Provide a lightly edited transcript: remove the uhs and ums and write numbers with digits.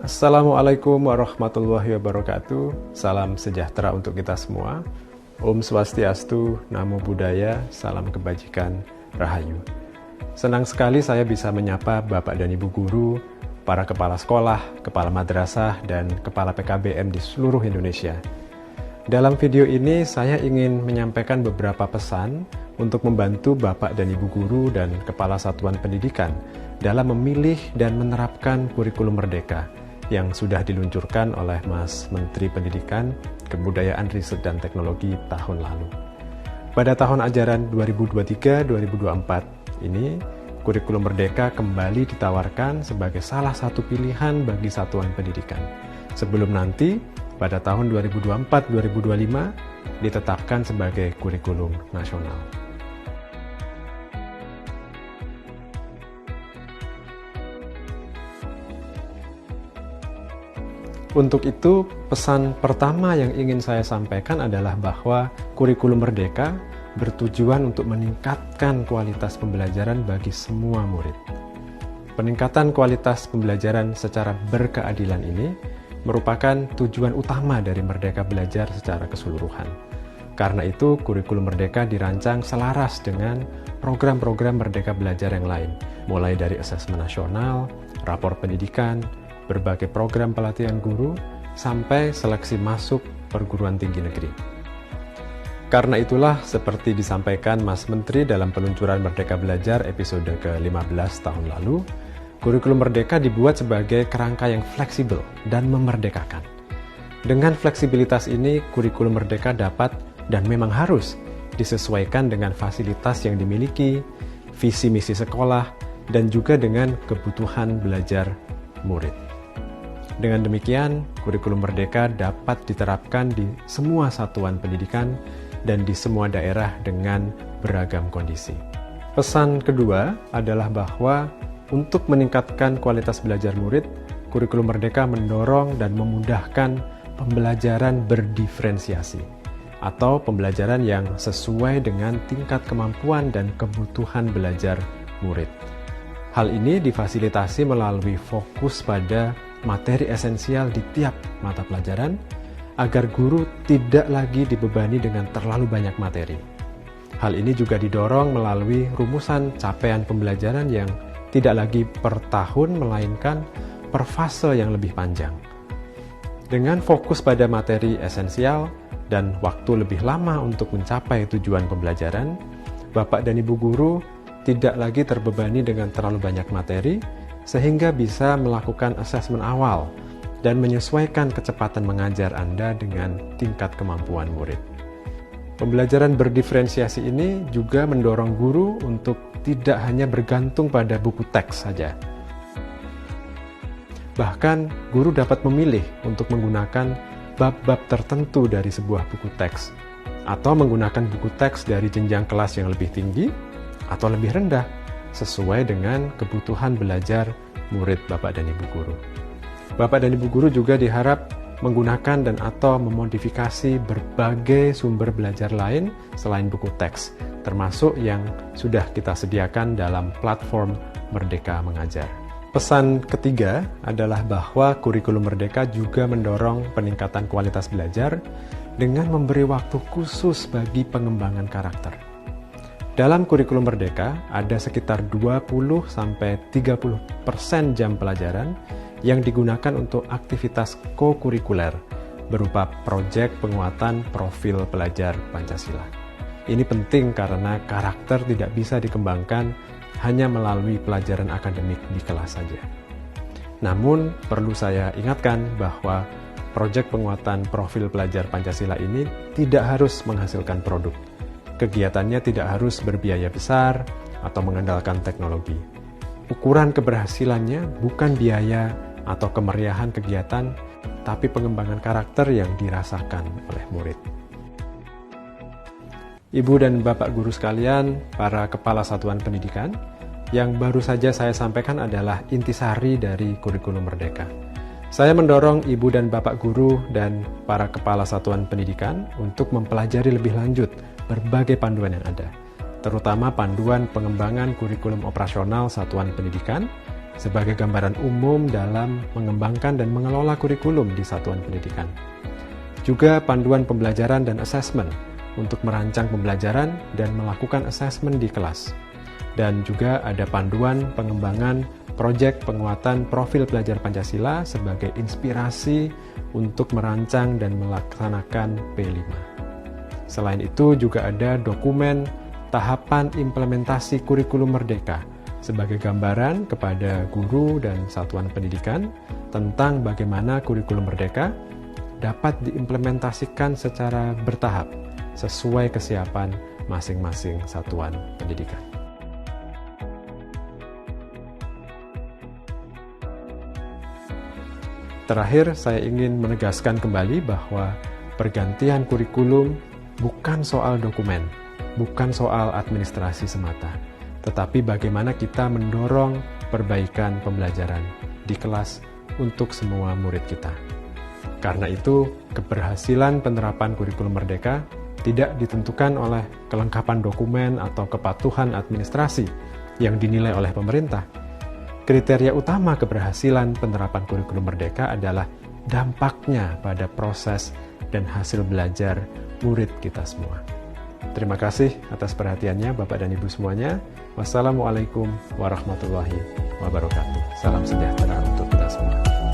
Assalamualaikum warahmatullahi wabarakatuh. Salam sejahtera untuk kita semua. Om Swastiastu, Namo Buddhaya, salam kebajikan, Rahayu. Senang sekali saya bisa menyapa Bapak dan Ibu guru, para kepala sekolah, kepala madrasah, dan kepala PKBM di seluruh Indonesia. Dalam video ini saya ingin menyampaikan beberapa pesan untuk membantu Bapak dan Ibu guru dan kepala satuan pendidikan dalam memilih dan menerapkan kurikulum Merdeka yang sudah diluncurkan oleh Mas Menteri Pendidikan, Kebudayaan, Riset, dan Teknologi tahun lalu. Pada tahun ajaran 2023-2024 ini, kurikulum Merdeka kembali ditawarkan sebagai salah satu pilihan bagi satuan pendidikan. Sebelum nanti, pada tahun 2024-2025, ditetapkan sebagai kurikulum nasional. Untuk itu, pesan pertama yang ingin saya sampaikan adalah bahwa kurikulum Merdeka bertujuan untuk meningkatkan kualitas pembelajaran bagi semua murid. Peningkatan kualitas pembelajaran secara berkeadilan ini merupakan tujuan utama dari Merdeka Belajar secara keseluruhan. Karena itu, kurikulum Merdeka dirancang selaras dengan program-program Merdeka Belajar yang lain, mulai dari asesmen nasional, rapor pendidikan, berbagai program pelatihan guru, sampai seleksi masuk perguruan tinggi negeri. Karena itulah, seperti disampaikan Mas Menteri dalam peluncuran Merdeka Belajar episode ke-15 tahun lalu, kurikulum Merdeka dibuat sebagai kerangka yang fleksibel dan memerdekakan. Dengan fleksibilitas ini, kurikulum Merdeka dapat dan memang harus disesuaikan dengan fasilitas yang dimiliki, visi misi sekolah, dan juga dengan kebutuhan belajar murid. Dengan demikian, kurikulum Merdeka dapat diterapkan di semua satuan pendidikan dan di semua daerah dengan beragam kondisi. Pesan kedua adalah bahwa untuk meningkatkan kualitas belajar murid, kurikulum Merdeka mendorong dan memudahkan pembelajaran berdiferensiasi atau pembelajaran yang sesuai dengan tingkat kemampuan dan kebutuhan belajar murid. Hal ini difasilitasi melalui fokus pada materi esensial di tiap mata pelajaran, agar guru tidak lagi dibebani dengan terlalu banyak materi. Hal ini juga didorong melalui rumusan capaian pembelajaran yang tidak lagi per tahun, melainkan per fase yang lebih panjang. Dengan fokus pada materi esensial dan waktu lebih lama untuk mencapai tujuan pembelajaran, Bapak dan Ibu guru tidak lagi terbebani dengan terlalu banyak materi, sehingga bisa melakukan asesmen awal dan menyesuaikan kecepatan mengajar Anda dengan tingkat kemampuan murid. Pembelajaran berdiferensiasi ini juga mendorong guru untuk tidak hanya bergantung pada buku teks saja. Bahkan, guru dapat memilih untuk menggunakan bab-bab tertentu dari sebuah buku teks, atau menggunakan buku teks dari jenjang kelas yang lebih tinggi atau lebih rendah, sesuai dengan kebutuhan belajar murid Bapak dan Ibu guru. Bapak dan Ibu guru juga diharap menggunakan dan atau memodifikasi berbagai sumber belajar lain selain buku teks, termasuk yang sudah kita sediakan dalam platform Merdeka Mengajar. Pesan ketiga adalah bahwa kurikulum Merdeka juga mendorong peningkatan kualitas belajar dengan memberi waktu khusus bagi pengembangan karakter. Dalam kurikulum Merdeka, ada sekitar 20-30% jam pelajaran yang digunakan untuk aktivitas ko-kurikuler berupa proyek penguatan profil pelajar Pancasila. Ini penting karena karakter tidak bisa dikembangkan hanya melalui pelajaran akademik di kelas saja. Namun, perlu saya ingatkan bahwa proyek penguatan profil pelajar Pancasila ini tidak harus menghasilkan produk. Kegiatannya tidak harus berbiaya besar atau mengandalkan teknologi. Ukuran keberhasilannya bukan biaya atau kemeriahan kegiatan, tapi pengembangan karakter yang dirasakan oleh murid. Ibu dan Bapak guru sekalian, para kepala satuan pendidikan, yang baru saja saya sampaikan adalah intisari dari kurikulum Merdeka. Saya mendorong Ibu dan Bapak guru dan para kepala satuan pendidikan untuk mempelajari lebih lanjut berbagai panduan yang ada, terutama panduan pengembangan kurikulum operasional satuan pendidikan sebagai gambaran umum dalam mengembangkan dan mengelola kurikulum di satuan pendidikan. Juga panduan pembelajaran dan asesmen untuk merancang pembelajaran dan melakukan asesmen di kelas. Dan juga ada panduan pengembangan proyek penguatan profil pelajar Pancasila sebagai inspirasi untuk merancang dan melaksanakan P5. Selain itu juga ada dokumen tahapan implementasi kurikulum merdeka sebagai gambaran kepada guru dan satuan pendidikan tentang bagaimana kurikulum merdeka dapat diimplementasikan secara bertahap sesuai kesiapan masing-masing satuan pendidikan. Terakhir, saya ingin menegaskan kembali bahwa pergantian kurikulum bukan soal dokumen, bukan soal administrasi semata, tetapi bagaimana kita mendorong perbaikan pembelajaran di kelas untuk semua murid kita. Karena itu, keberhasilan penerapan kurikulum merdeka tidak ditentukan oleh kelengkapan dokumen atau kepatuhan administrasi yang dinilai oleh pemerintah. Kriteria utama keberhasilan penerapan kurikulum merdeka adalah dampaknya pada proses dan hasil belajar murid kita semua. Terima kasih atas perhatiannya Bapak dan Ibu semuanya. Wassalamualaikum warahmatullahi wabarakatuh. Salam sejahtera untuk kita semua.